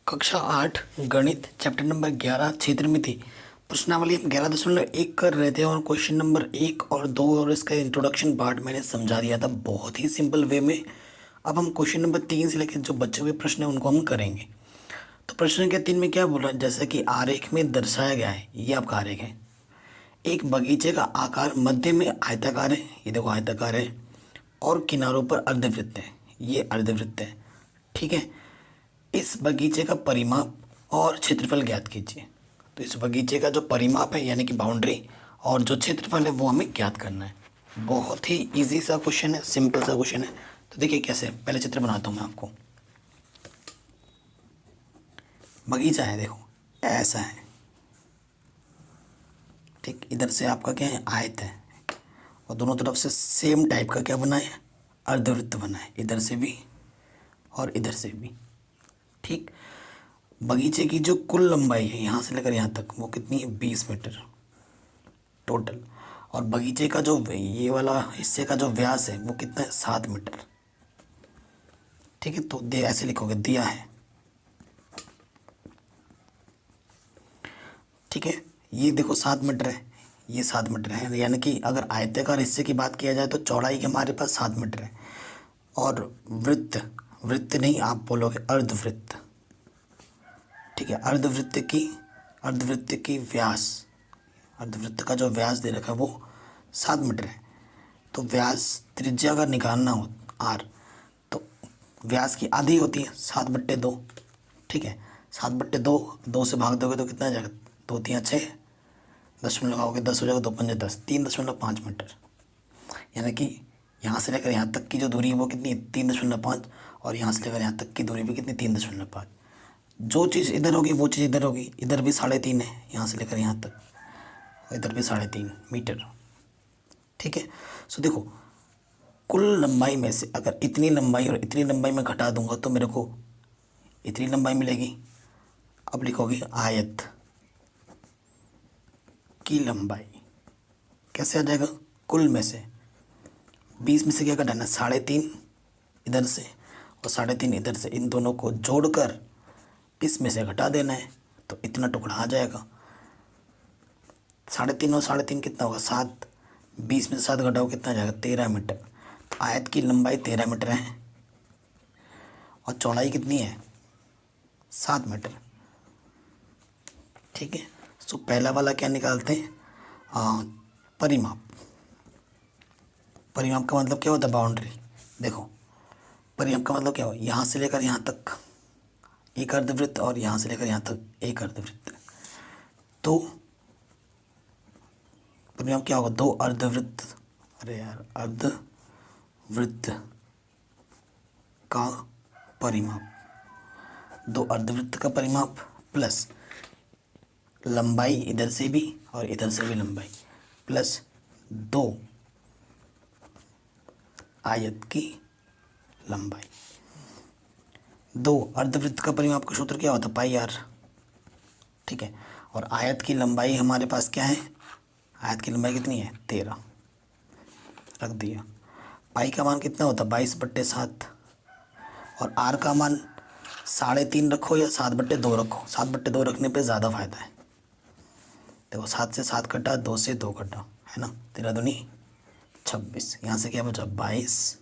कक्षा 8 गणित chapter number 11 क्षेत्र मिति प्रश्नावली हम 11.1 कर रहे थे और क्वेश्चन नंबर 1 और 2 और इसका इंट्रोडक्शन पार्ट मैंने समझा दिया था बहुत ही सिंपल वे में। अब हम क्वेश्चन नंबर 3 से लेकर जो बचे हुए प्रश्न हैं उनको हम करेंगे। तो प्रश्न के 3 में क्या बोल रहा है, जैसा कि आरेख में दर्शाया गया है, ये आपका आरेख है। एक बगीचे का आकार मध्य में आयताकार है, ये देखो आयताकार है, और किनारों पर अर्धवृत्त है, ये अर्धवृत्त है। ठीक है, इस बगीचे का परिमाप और क्षेत्रफल ज्ञात कीजिए। तो इस बगीचे का जो परिमाप है यानी कि बाउंड्री और जो क्षेत्रफल है वो हमें ज्ञात करना है। बहुत ही इजी सा क्वेश्चन है, सिंपल सा क्वेश्चन है। तो देखिए कैसे, पहले चित्र बनाता हूँ मैं आपको। बगीचा है, देखो ऐसा है। ठीक, इधर से आपका क्या है, आयत है, और दोनों तरफ से सेम टाइप का क्या बना है, अर्धवृत्त बना है, इधर से भी और इधर से भी। ठीक, बगीचे की जो कुल लंबाई है यहाँ से लेकर यहाँ तक वो कितनी है, 20 मीटर टोटल। और बगीचे का जो ये वाला हिस्से का जो व्यास है वो कितना है, 7 मीटर। ठीक है, तो दे ऐसे लिखोगे, दिया है। ठीक है, ये देखो 7 मीटर है, ये 7 मीटर है, यानी कि अगर आयताकार हिस्से की बात किया जाए तो चौड़ाई के हमारे पास 7 मीटर है। और वृत्त, वृत्त नहीं आप बोलोगे अर्धवृत्त। ठीक है, अर्धवृत्त की व्यास, अर्धवृत्त का जो व्यास दे रखा है वो 7 मीटर है। तो व्यास त्रिज्या अगर निकालना हो आर, तो व्यास की आधी होती है 7/2। ठीक है, 7/2, 2 से भाग दोगे तो कितना आ जाएगा, 2 3 6, 10 में लगाओगे 10 हो जाएगा, 2 5 10, 3.5 मीटर। यानी कि यहाँ से लेकर यहाँ तक की जो दूरी है वो कितनी है, 3.5, और यहाँ से लेकर यहाँ तक की दूरी भी कितनी, 3.5। जो चीज़ इधर होगी वो चीज़ इधर होगी, इधर भी 3.5 है यहाँ से लेकर यहाँ तक, और इधर भी 3.5 मीटर। ठीक है, सो देखो कुल लंबाई में से अगर इतनी लंबाई और इतनी लंबाई में घटा दूंगा तो मेरे को इतनी लंबाई मिलेगी। अब लिखोगे आयत की लंबाई, कैसे आ जाएगा, कुल में से 20 में से क्या घटाना है, 3.5 इधर से और 3.5 इधर से, इन दोनों को जोड़कर इसमें से घटा देना है तो इतना टुकड़ा आ जाएगा। 3.5 और 3.5 कितना होगा, 7, 20 में से 7 घटाओ कितना आ जाएगा, 13 मीटर। तो आयत की लंबाई 13 मीटर है और चौड़ाई कितनी है, 7 मीटर। ठीक है, सो पहला वाला क्या निकालते हैं, परिमाप। परिमाप का मतलब क्या होता है, बाउंड्री। देखो परिमाप का मतलब क्या हो, यहाँ से लेकर यहाँ तक एक अर्धवृत्त और यहाँ से लेकर यहाँ तक एक अर्धवृत्त। तो परिमाप क्या होगा, 2 अर्धवृत्त, अरे यार अर्धवृत्त का परिमाप, 2 अर्धवृत्त का परिमाप प्लस लंबाई इधर से भी और इधर से भी लंबाई, प्लस 2 आयत की लंबाई। 2 अर्धवृत्त का परिमाप का सूत्र क्या होता है, पाई आर। ठीक है, और आयत की लंबाई हमारे पास क्या है, आयत की लंबाई कितनी है, 13 रख दिया। पाई का मान कितना होता है, 22/7, और आर का मान 3.5 रखो या 7/2 रखो, 7/2 रखने पे ज़्यादा फायदा है। देखो 7 से 7 कटा, 2 से 2 कटा, है ना, 13 दूनी 26, यहाँ से क्या बचा 22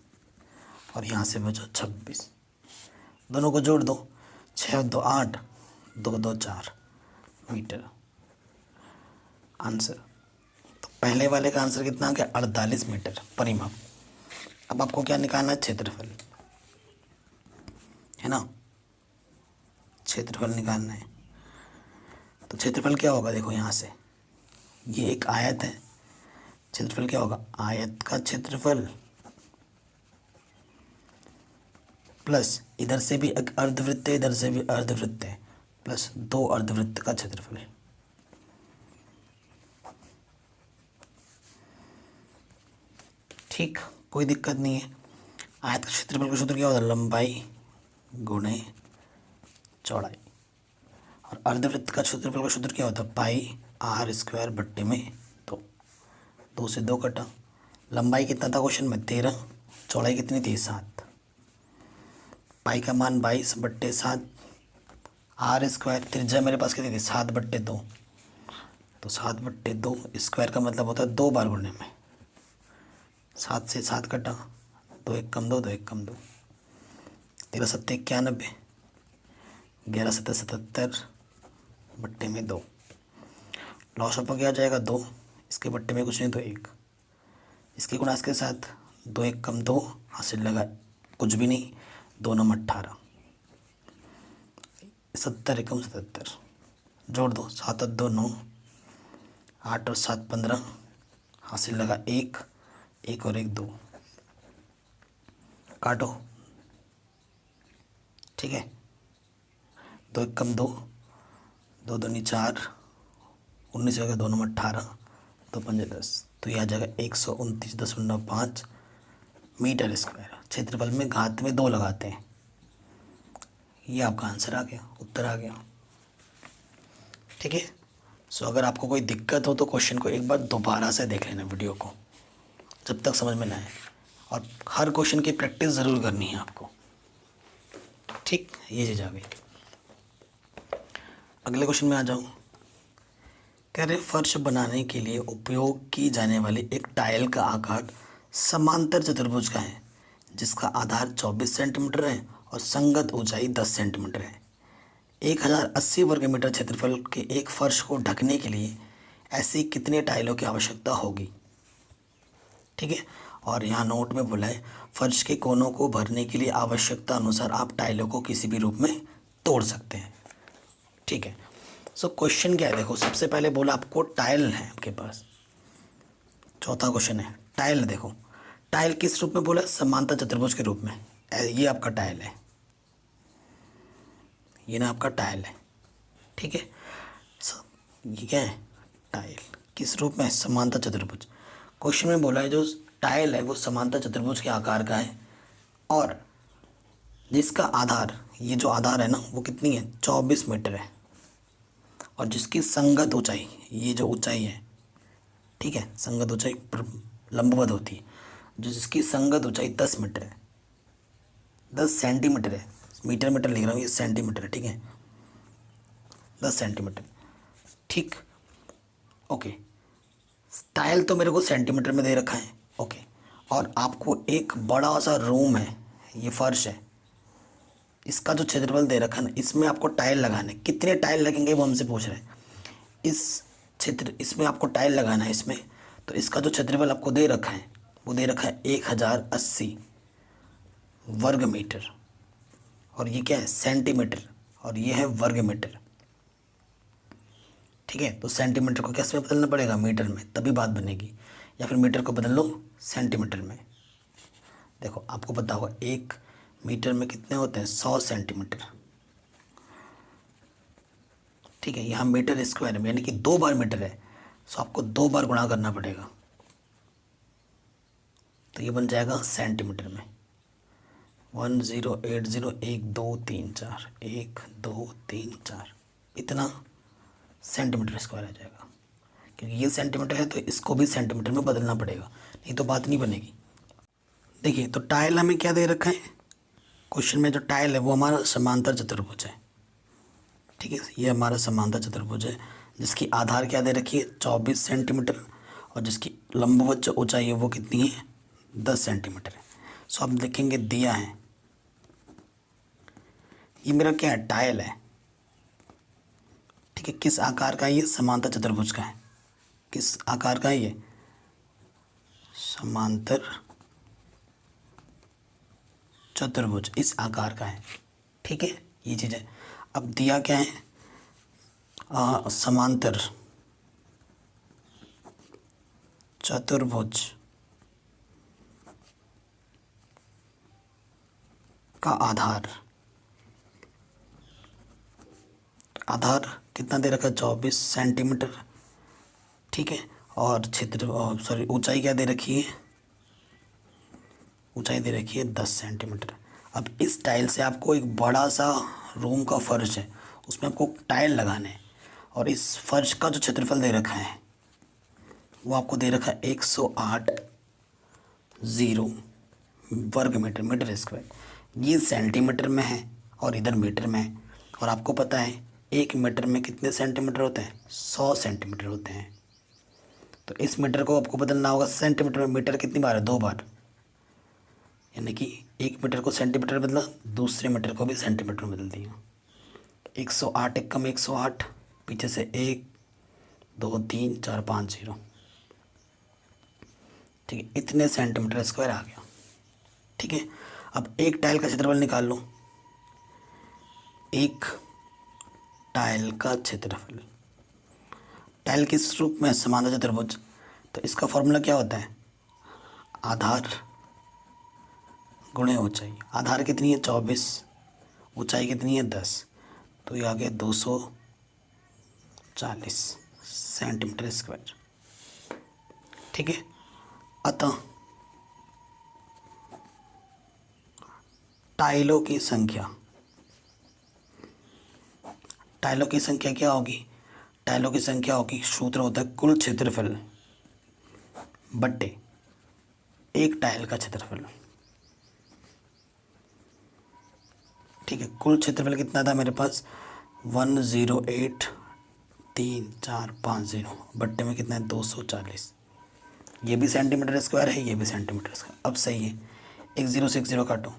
और यहाँ से बचा 26, दोनों को जोड़ दो, 6 2 8, 2 2 4 मीटर आंसर। तो पहले वाले का आंसर कितना आ गया, 48 मीटर परिमाप। अब आपको क्या निकालना है, क्षेत्रफल, है ना, क्षेत्रफल निकालना है। तो क्षेत्रफल क्या होगा, देखो यहाँ से ये एक आयत है, क्षेत्रफल क्या होगा, आयत का क्षेत्रफल प्लस इधर से भी एक अर्धवृत्त है, इधर से भी अर्धवृत्त है, प्लस 2 अर्धवृत्त का क्षेत्रफल है। ठीक, कोई दिक्कत नहीं है। आयत का क्षेत्रफल का सूत्र क्या होता है, लंबाई गुणे चौड़ाई, और अर्धवृत्त का क्षेत्रफल का सूत्र क्या होता है, पाई r² बट्टे में 2, 2 से 2 कटा। लंबाई कितना था क्वेश्चन में, 13, चौड़ाई कितनी थी, 7। पाई का मान 22/7, आर स्क्वायर, त्रिज्या मेरे पास कितनी थी 7/2, तो 7/2 स्क्वायर का मतलब होता है 2 बार गुणने में। 7 से 7 कटा, 2 1 कम 2, 2 1 कम 2, 13 7 91, 11 7 77 बट्टे में 2, लॉस ऑफ क्या आ जाएगा 2, इसके बट्टे में कुछ नहीं तो 1, इसके गुणा इसके साथ 2 1 कम 2, हासिल लगा कुछ भी नहीं, 2 9 18, 70 एकम 77, जोड़ दो 7 8 2 9, 8 और 7 15, हासिल लगा 1 1 और 1 2, काटो, ठीक है, 2 1 कम 2, 2 2 4, 19 हो गया, 2 9 18, 2 5 10, तो यह आ जाएगा 129.5 मीटर स्क्वायर। क्षेत्रफल में घात में 2 लगाते हैं, ये आपका आंसर आ गया, उत्तर आ गया। ठीक है, सो अगर आपको कोई दिक्कत हो तो क्वेश्चन को एक बार दोबारा से देख लेना वीडियो को, जब तक समझ में ना आए, और हर क्वेश्चन की प्रैक्टिस ज़रूर करनी है आपको। ठीक, ये चीज़ आ गई। अगले क्वेश्चन में आ जाऊँ। कह रहे फर्श बनाने के लिए उपयोग की जाने वाली एक टाइल का आकार समांतर चतुर्भुज का है, जिसका आधार 24 सेंटीमीटर है और संगत ऊंचाई 10 सेंटीमीटर है। 1080 वर्ग मीटर क्षेत्रफल के एक फर्श को ढकने के लिए ऐसी कितने टाइलों की आवश्यकता होगी। ठीक है, और यहाँ नोट में बोला है फर्श के कोनों को भरने के लिए आवश्यकता अनुसार आप टाइलों को किसी भी रूप में तोड़ सकते हैं। ठीक है, सो क्वेश्चन क्या है, देखो सबसे पहले बोला आपको टाइल है आपके पास, चौथा क्वेश्चन है टाइल। देखो टाइल किस रूप में बोला, समांतर चतुर्भुज के रूप में। ये आपका टाइल है, ये ना आपका टाइल है। ठीक है, ये क्या है, टाइल किस रूप में, समांतर चतुर्भुज। क्वेश्चन में बोला है जो टाइल है वो समांतर चतुर्भुज के आकार का है, और जिसका आधार, ये जो आधार है ना वो कितनी है 24 मीटर है, और जिसकी संगत ऊंचाई, ये जो ऊंचाई है, ठीक है, संगत ऊंचाई लंबवत होती है, जो जिसकी संगत ऊंचाई 10 मीटर है, 10 सेंटीमीटर है, मीटर मीटर लिख रहा हूँ, ये सेंटीमीटर है। ठीक है, 10 सेंटीमीटर। ठीक, ओके, टाइल तो मेरे को सेंटीमीटर में दे रखा है। ओके, और आपको एक बड़ा सा रूम है, ये फर्श है, इसका जो क्षेत्रफल दे रखा है ना, इसमें आपको टाइल लगाना है। कितने टाइल लगेंगे वो हमसे पूछ रहे हैं। इस क्षेत्र, इसमें आपको टाइल लगाना है इसमें, तो इसका जो क्षेत्रफल आपको दे रखा है वो दे रखा है 1080 वर्ग मीटर, और ये क्या है सेंटीमीटर, और ये है वर्ग मीटर। ठीक है, तो सेंटीमीटर को कैसे बदलना पड़ेगा, मीटर में, तभी बात बनेगी, या फिर मीटर को बदल लो सेंटीमीटर में। देखो आपको पता होगा 1 मीटर में कितने होते हैं 100 सेंटीमीटर। ठीक है, यहाँ मीटर स्क्वायर में यानी कि 2 बार मीटर है, सो आपको 2 बार गुणा करना पड़ेगा, तो ये बन जाएगा सेंटीमीटर में 1080 1 2 3 4 1 2 3 4, इतना सेंटीमीटर स्क्वायर आ जाएगा। क्योंकि ये सेंटीमीटर है तो इसको भी सेंटीमीटर में बदलना पड़ेगा, नहीं तो बात नहीं बनेगी। देखिए तो टाइल हमें क्या दे रखा है, क्वेश्चन में जो टाइल है वो हमारा समांतर चतुर्भुज है। ठीक है, ये हमारा समांतर चतुर्भुज है, जिसकी आधार क्या दे रखी है 24 सेंटीमीटर, और जिसकी लंबवत जो ऊंचाई है वो कितनी है 10 सेंटीमीटर है। सो आप देखेंगे दिया है, ये मेरा क्या है टाइल है। ठीक है, किस आकार का है ये, समांतर चतुर्भुज का है। किस आकार का है ये, समांतर चतुर्भुज, इस आकार का है। ठीक है, ये चीज़ है। अब दिया क्या है, समांतर चतुर्भुज का आधार, आधार कितना दे रखा है 24 सेंटीमीटर। ठीक है, और क्षेत्र सॉरी ऊंचाई क्या दे रखी है, ऊंचाई दे रखी है 10 सेंटीमीटर। अब इस टाइल से आपको एक बड़ा सा रूम का फर्श है, उसमें आपको टाइल लगाना है, और इस फर्श का जो क्षेत्रफल दे रखा है वो आपको दे रखा है 108 वर्ग मीटर, मीटर स्क्वायर। ये सेंटीमीटर में है और इधर मीटर में है, और आपको पता है 1 मीटर में कितने सेंटीमीटर होते हैं? 100 सेंटीमीटर होते हैं। तो इस मीटर को आपको बदलना होगा सेंटीमीटर में। मीटर कितनी बार है? 2 बार। यानी कि 1 मीटर को सेंटीमीटर में बदला, दूसरे मीटर को भी सेंटीमीटर में बदल दिया। 108 एक कम 108, पीछे से 1 2 3 4 5 0। ठीक है, इतने सेंटीमीटर स्क्वायर आ गया। ठीक है, अब एक टाइल का क्षेत्रफल निकाल लो। एक टाइल का क्षेत्रफल, टाइल किस रूप में? समांतर चतुर्भुज। तो इसका फॉर्मूला क्या होता है? आधार गुणे ऊंचाई। आधार कितनी है? 24, ऊंचाई कितनी है? 10। तो ये आ गया 240 सेंटीमीटर स्क्वायर। ठीक है, अतः टाइलों की संख्या, टाइलों की संख्या क्या होगी? टाइलों की संख्या होगी, सूत्र होता है कुल क्षेत्रफल बट्टे एक टाइल का क्षेत्रफल। ठीक है, कुल क्षेत्रफल कितना था मेरे पास? 108345 बट्टे में कितना है? 240। ये भी सेंटीमीटर स्क्वायर है, ये भी सेंटीमीटर स्क्वायर। अब सही है, एक 0 से एक 0 काटो,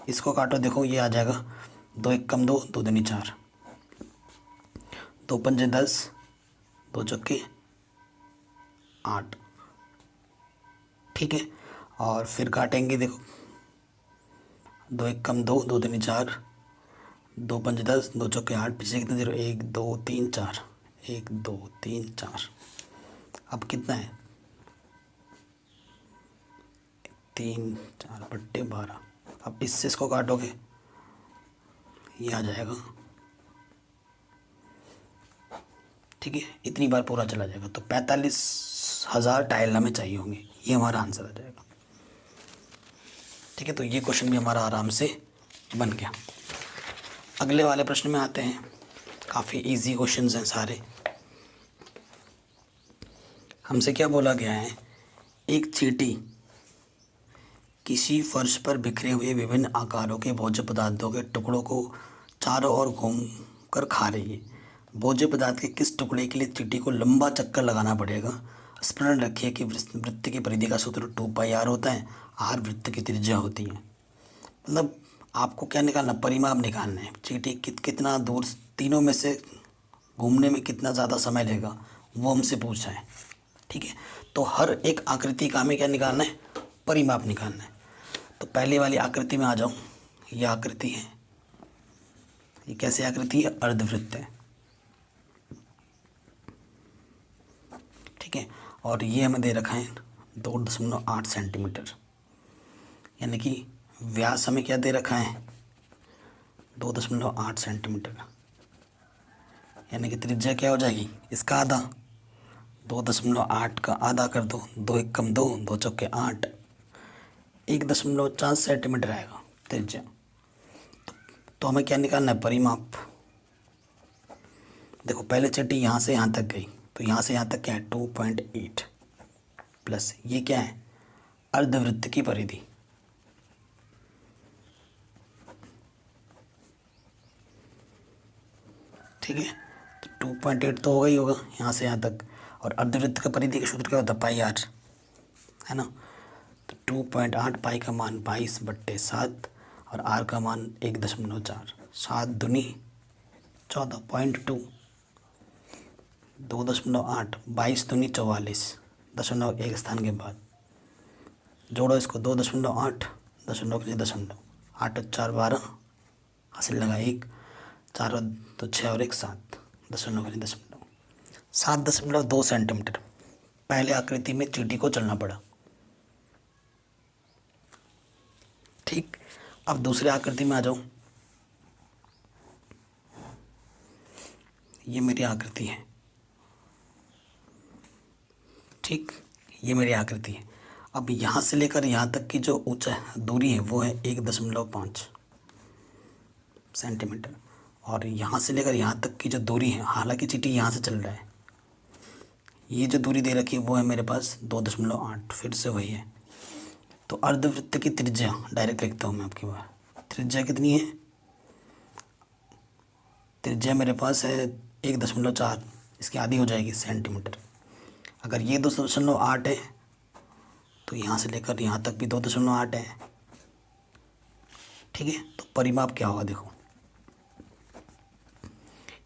इसको काटो, देखो ये आ जाएगा 2 एक कम 2, 2 दूनी 4, 2 पंजे 10, 2 चौके 8। ठीक है, और फिर काटेंगे, देखो 2 एक कम 2, 2 दूनी 4, 2 पंजे 10, 2 चौके 8, पीछे कितने 0? 1 2 3 4, 1 2 3 4। अब कितना है? 3 4 बट्टे 12। अब इससे इसको काटोगे, ये आ जाएगा। ठीक है, इतनी बार पूरा चला जाएगा। तो 45,000 टाइल हमें चाहिए होंगे, ये हमारा आंसर आ जाएगा। ठीक है, तो ये क्वेश्चन भी हमारा आराम से बन गया। अगले वाले प्रश्न में आते हैं। काफ़ी इजी क्वेश्चंस हैं सारे। हमसे क्या बोला गया है? एक चींटी किसी फर्श पर बिखरे हुए विभिन्न आकारों के भोज्य पदार्थों के टुकड़ों को चारों ओर घूम कर खा रही है। भोज्य पदार्थ के किस टुकड़े के लिए चींटी को लंबा चक्कर लगाना पड़ेगा? स्मरण रखिए कि वृत्त की परिधि का सूत्र 2πr होता है। r वृत्त की त्रिज्या होती है। मतलब आपको क्या निकालना? परिमाप निकालना है। चींटी कितना दूर, तीनों में से घूमने में कितना ज़्यादा समय लेगा, वो हमसे पूछा है। ठीक है, तो हर एक आकृति का हमें क्या निकालना है? परिमाप निकालना है। तो पहले वाली आकृति में आ जाओ। ये आकृति है, ये कैसी आकृति है? अर्धवृत्त है। ठीक है, और ये हमें दे रखा है 2.8 सेंटीमीटर, यानी कि व्यास हमें क्या दे रखा है? 2.8 सेंटीमीटर, यानी कि त्रिज्या क्या हो जाएगी? इसका आधा, 2.8 का आधा कर दो, 2 एक कम 2, 2 चौके 8, 1.4 सेंटीमीटर आएगा त्रिज्या। तो हमें क्या निकालना है? परिमाप। देखो पहले चींटी यहाँ से यहाँ तक गई, तो यहाँ से यहाँ तक क्या है? 2.8 प्लस ये क्या है? अर्धवृत्त की परिधि। ठीक है, तो 2.8 तो होगा ही होगा यहाँ से यहाँ तक। और अर्धवृत्त का परिधि का सूत्र क्या होता है? πr, है ना। तो 2.8, पाई का मान 22/7 और r का मान 1.4, 7 दूनी 14.2, 2.8, 22 दूनी 44, 0.1 स्थान के बाद जोड़ो इसको, 2.8, 0.8 8 और 4 12, हासिल लगा 1, 4 और 2 6 और 1 7, 7.2 सेंटीमीटर पहले आकृति में चींटी को चलना पड़ा। ठीक, अब दूसरे आकृति में आ जाओ। ये मेरी आकृति है। ठीक, ये मेरी आकृति है। अब यहाँ से लेकर यहाँ तक की जो ऊंचाई दूरी है वो है 1.5 सेंटीमीटर, और यहाँ से लेकर यहाँ तक की जो दूरी है, हालांकि चींटी यहाँ से चल रहा है, ये जो दूरी दे रखी है वो है मेरे पास 2.8, फिर से वही है। तो अर्धवृत्त की त्रिज्या डायरेक्ट लिखता हूँ मैं आपकी बार। त्रिज्या कितनी है? त्रिज्या मेरे पास है 1.4, इसकी आधी हो जाएगी सेंटीमीटर। अगर ये 2.8 है तो यहाँ से लेकर यहाँ तक भी 2.8 है। ठीक है, तो परिमाप क्या होगा देखो,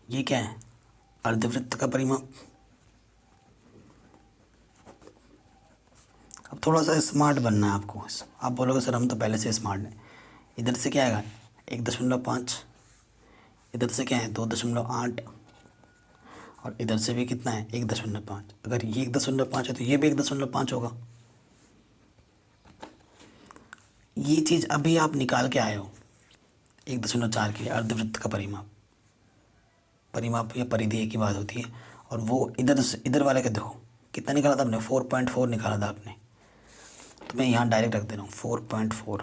ये क्या है, अर्धवृत्त का परिमाप। अब थोड़ा सा स्मार्ट बनना है आपको। आप बोलोगे सर हम तो पहले से स्मार्ट हैं। इधर से क्या आएगा 1.5, इधर से क्या है 2.8, और इधर से भी कितना है 1.5। अगर ये 1.5 है तो ये भी 1.5 होगा। ये चीज़ अभी आप निकाल के आए हो 1.4 के लिए अर्धवृत्त का परिमाप या परिधि की बात होती है। और वो इधर से इधर वाले का देखो कितना निकाला था आपने, 4.4 निकाला था आपने। तो मैं यहाँ डायरेक्ट रख दे रहा हूँ 4.4।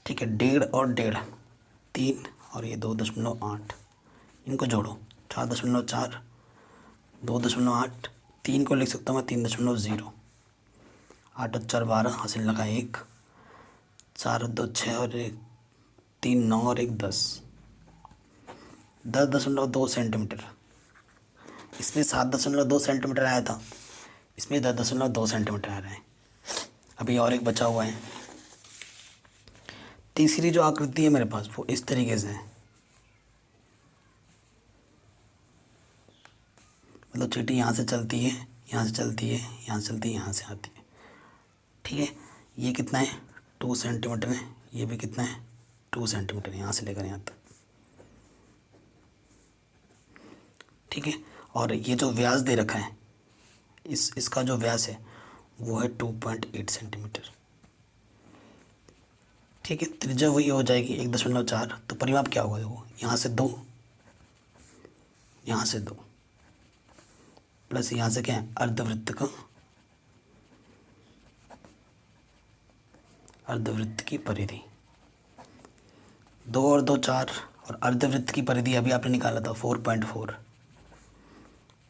ठीक है, 1.5 और 1.5 3, और ये 2.8, इनको जोड़ो 4.4, 2.8, 3 को लिख सकता हूँ मैं 3.0, 8 और 4 12, हासिल लगा 1, 4 और 2 6 और 1 3 9 और 1 10, 10.2 सेंटीमीटर। इसमें 7.2 सेंटीमीटर आया था, इसमें 10.2 सेंटीमीटर आ रहा है। अभी और एक बचा हुआ है। तीसरी जो आकृति है मेरे पास वो इस तरीके से है, मतलब चींटी यहाँ से चलती है, यहाँ से चलती है, यहाँ से चलती है, यहाँ से आती है। ठीक है, ये कितना है 2 सेंटीमीटर है, ये भी कितना है 2 सेंटीमीटर, यहाँ से लेकर यहाँ तक। ठीक है, और ये जो व्यास दे रखा है इसका जो व्यास है वो है 2.8 सेंटीमीटर। ठीक है, त्रिज्या वही हो जाएगी 1.4। तो परिमाप क्या होगा देखो, यहाँ से 2, यहाँ से 2, प्लस यहाँ से क्या है अर्धवृत्त की परिधि। 2 और 2 4, और अर्धवृत्त की परिधि अभी आपने निकाला था 4.4।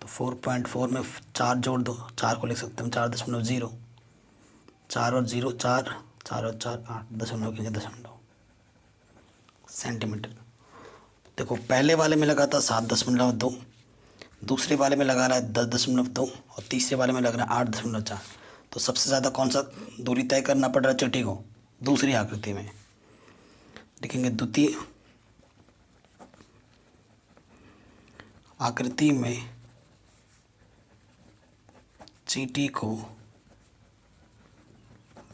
तो 4.4 में 4 जोड़ दो, 4 को लिख सकते हैं 4.0, 4 और 0 4, 4 और 4 8, दशमलव सेंटीमीटर। देखो पहले वाले में लगा था 7.2, दूसरे वाले में लगा रहा है 10.2, और तीसरे वाले में लग रहा है 8.4। तो सबसे ज़्यादा कौन सा दूरी तय करना पड़ रहा है चींटी को, दूसरी आकृति में। लिखेंगे द्वितीय आकृति में चींटी को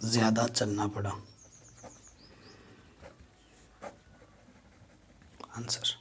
ज़्यादा चलना पड़ा। आंसर